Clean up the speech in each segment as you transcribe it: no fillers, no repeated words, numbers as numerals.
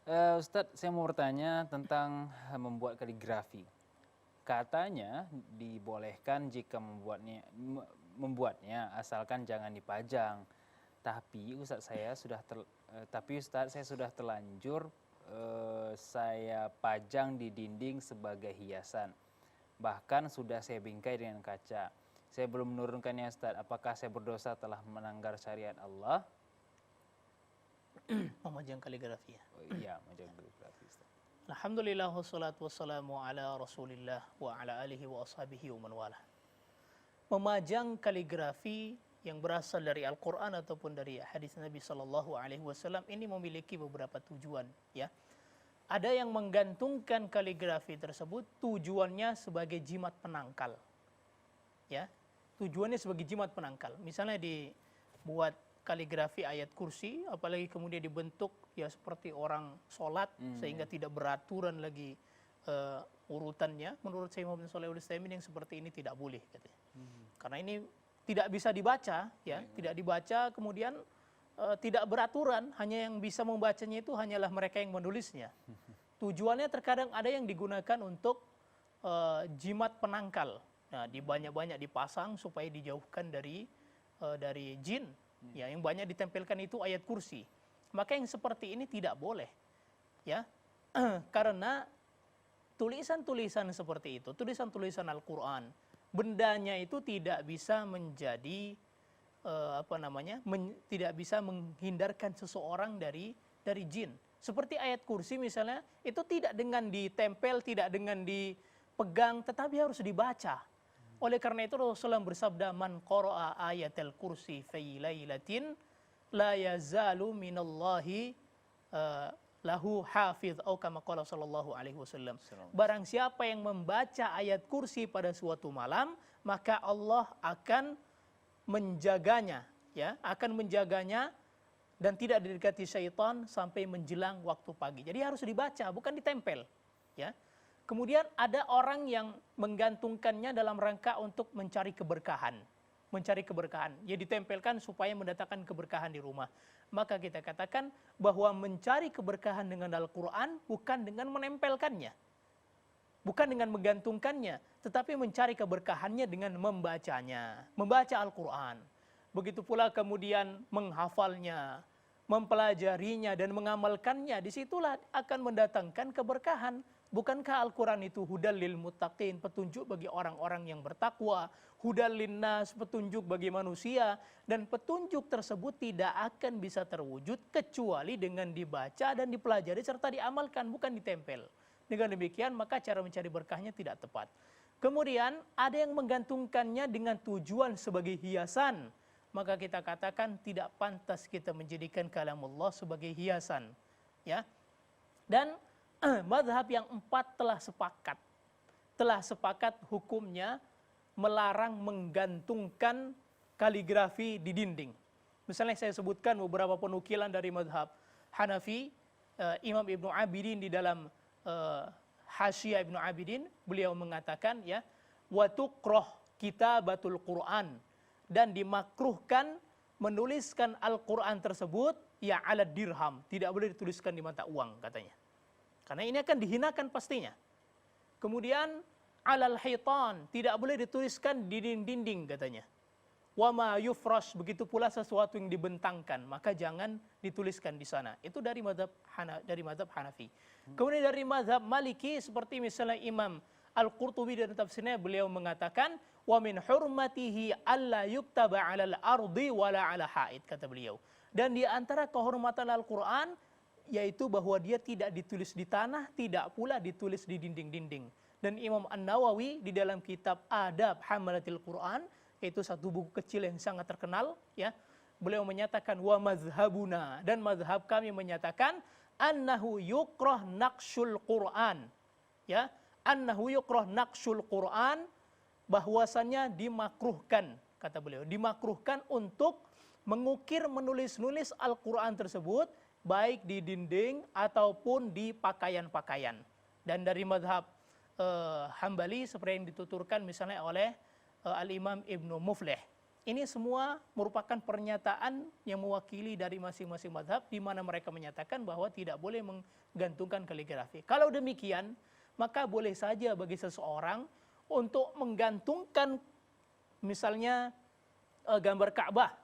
Ustadz, saya mau bertanya tentang membuat kaligrafi. Katanya dibolehkan jika membuatnya asalkan jangan dipajang. Tapi Ustadz saya sudah terlanjur saya pajang di dinding sebagai hiasan. Bahkan sudah saya bingkai dengan kaca. Saya belum menurunkannya Ustadz. Apakah saya berdosa telah melanggar syariat Allah? Memajang kaligrafi ya. Oh iya, memajang kaligrafi Ustadz. Alhamdulillah wassalatu wassalamu ala Rasulillah wa ala alihi wa ashabihi wa man wala. Memajang kaligrafi yang berasal dari Al-Qur'an ataupun dari hadis Nabi sallallahu alaihi wasallam ini memiliki beberapa tujuan ya. Ada yang menggantungkan kaligrafi tersebut tujuannya sebagai jimat penangkal. Ya. Tujuannya sebagai jimat penangkal. Misalnya dibuat kaligrafi ayat kursi, apalagi kemudian dibentuk ya seperti orang sholat sehingga tidak beraturan lagi urutannya. Menurut Syekh Muhammad Shalih Al-Utsaimin yang seperti ini tidak boleh katanya. Karena ini tidak bisa dibaca ya, tidak dibaca kemudian tidak beraturan, hanya yang bisa membacanya itu hanyalah mereka yang menulisnya. Tujuannya terkadang ada yang digunakan untuk jimat penangkal. Nah, banyak-banyak dipasang supaya dijauhkan dari jin. Ya, yang banyak ditempelkan itu ayat kursi. Maka yang seperti ini tidak boleh. Ya. Karena tulisan-tulisan seperti itu, tulisan-tulisan Al-Qur'an, bendanya itu tidak bisa menjadi tidak bisa menghindarkan seseorang dari jin. Seperti ayat kursi misalnya, itu tidak dengan ditempel, tidak dengan dipegang, tetapi harus dibaca. Oleh karena itu Rasulullah bersabda, man qara'a ayatal kursi fi lailatin la yazalu minallahi lahu hafiz atau kama qala sallallahu alaihi wasallam. Barang siapa yang membaca ayat kursi pada suatu malam, maka Allah akan menjaganya, ya, akan menjaganya dan tidak didekati syaitan sampai menjelang waktu pagi. Jadi harus dibaca, bukan ditempel, ya. Kemudian ada orang yang menggantungkannya dalam rangka untuk mencari keberkahan. Mencari keberkahan. Ya ditempelkan supaya mendatangkan keberkahan di rumah. Maka kita katakan bahwa mencari keberkahan dengan Al-Quran bukan dengan menempelkannya. Bukan dengan menggantungkannya. Tetapi mencari keberkahannya dengan membacanya. Membaca Al-Quran. Begitu pula kemudian menghafalnya, mempelajarinya dan mengamalkannya. Disitulah akan mendatangkan keberkahan. Bukankah Al-Quran itu hudal lil muttaqin, petunjuk bagi orang-orang yang bertakwa, hudal linnas, petunjuk bagi manusia, dan petunjuk tersebut tidak akan bisa terwujud kecuali dengan dibaca dan dipelajari serta diamalkan, bukan ditempel. Dengan demikian maka cara mencari berkahnya tidak tepat. Kemudian ada yang menggantungkannya dengan tujuan sebagai hiasan, maka kita katakan tidak pantas kita menjadikan kalamullah sebagai hiasan, ya. Dan mazhab yang 4 telah sepakat hukumnya melarang menggantungkan kaligrafi di dinding. Misalnya saya sebutkan beberapa penukilan dari mazhab Hanafi, Imam Ibnu Abidin di dalam Hasyiyah Ibnu Abidin, beliau mengatakan ya, wa tukrah kitabatul Quran, dan dimakruhkan menuliskan Al-Quran tersebut ya ala dirham, tidak boleh dituliskan di mata uang katanya. Karena ini akan dihinakan pastinya. Kemudian alal hitan, tidak boleh dituliskan di dinding katanya. Wa ma yufrash, begitu pula sesuatu yang dibentangkan, maka jangan dituliskan di sana. Itu dari mazhab Hanafi. Kemudian dari mazhab Maliki seperti misalnya Imam Al-Qurtubi dan tafsirnya, beliau mengatakan wa min hurmatihi alla yuktaba 'alal ardi wala 'ala haid, kata beliau. Dan di antara kehormatan Al-Qur'an yaitu bahwa dia tidak ditulis di tanah, tidak pula ditulis di dinding-dinding. Dan Imam An-Nawawi di dalam kitab Adab Hamalatil Quran, yaitu satu buku kecil yang sangat terkenal, ya, beliau menyatakan wa mazhabuna, dan mazhab kami menyatakan annahu yukrah naqshul Quran, ya, annahu yukrah naqshul Quran, bahwasannya dimakruhkan, kata beliau, dimakruhkan untuk mengukir, menulis-nulis Al-Quran tersebut baik di dinding ataupun di pakaian-pakaian. Dan dari mazhab Hambali seperti yang dituturkan misalnya oleh Al-Imam Ibnu Muflih, ini semua merupakan pernyataan yang mewakili dari masing-masing mazhab, di mana mereka menyatakan bahwa tidak boleh menggantungkan kaligrafi. Kalau demikian, maka boleh saja bagi seseorang untuk menggantungkan misalnya gambar Ka'bah,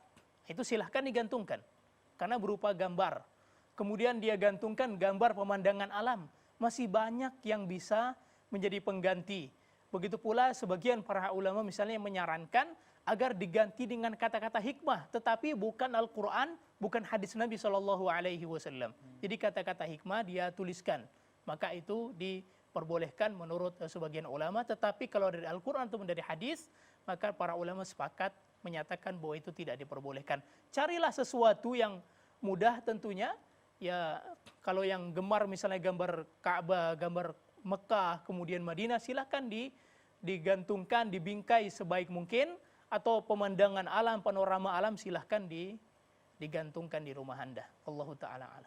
itu silahkan digantungkan karena berupa gambar. Kemudian dia gantungkan gambar pemandangan alam, masih banyak yang bisa menjadi pengganti. Begitu pula sebagian para ulama misalnya yang menyarankan agar diganti dengan kata-kata hikmah, tetapi bukan Al-Quran, bukan hadis Nabi SAW. Jadi kata-kata hikmah dia tuliskan, maka itu diperbolehkan menurut sebagian ulama. Tetapi kalau dari Al-Quran atau dari hadis, maka para ulama sepakat menyatakan bahwa itu tidak diperbolehkan. Carilah sesuatu yang mudah tentunya. Ya, kalau yang gemar misalnya gambar Ka'bah, gambar Mekah, kemudian Madinah, silahkan digantungkan, dibingkai sebaik mungkin, atau pemandangan alam, panorama alam silahkan digantungkan di rumah Anda. Allahu ta'ala alam.